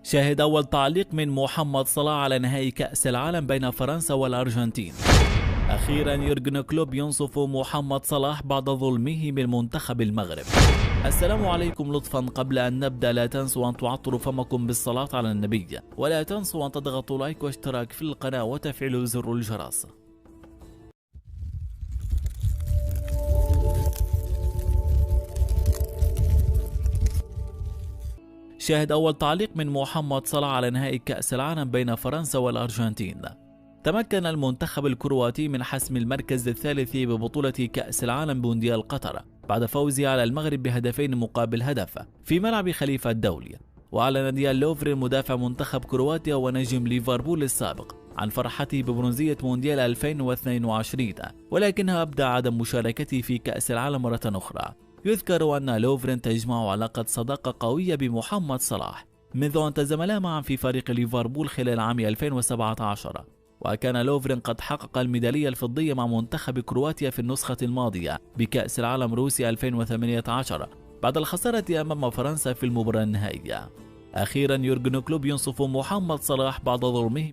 شاهد أول تعليق من محمد صلاح على نهائي كأس العالم بين فرنسا والأرجنتين. أخيرا يورجن كلوب ينصف محمد صلاح بعد ظلمه من منتخب المغرب. السلام عليكم. لطفا قبل أن نبدأ لا تنسوا أن تعطروا فمكم بالصلاة على النبي، ولا تنسوا أن تضغطوا لايك واشتراك في القناة وتفعيل زر الجرس. شاهد أول تعليق من محمد صلاح على نهائي كأس العالم بين فرنسا والأرجنتين. تمكن المنتخب الكرواتي من حسم المركز الثالث ببطولة كأس العالم بمونديال قطر بعد فوزه على المغرب بهدفين مقابل هدف في ملعب خليفة الدولي. وأعلن ديان لوفرين مدافع منتخب كرواتيا ونجم ليفربول السابق عن فرحته ببرونزية مونديال 2022، ولكنها أبدى عدم مشاركته في كأس العالم مرة أخرى. يذكر أن لوفرين تجمع علاقة صداقة قوية بمحمد صلاح منذ أن تزاملا معا في فريق ليفربول خلال عام 2017، وكان لوفرين قد حقق الميدالية الفضية مع منتخب كرواتيا في النسخة الماضية بكأس العالم روسيا 2018 بعد الخسارة أمام فرنسا في المباراة النهائية. أخيرا يورجن كلوب ينصف محمد صلاح بعد ظلمه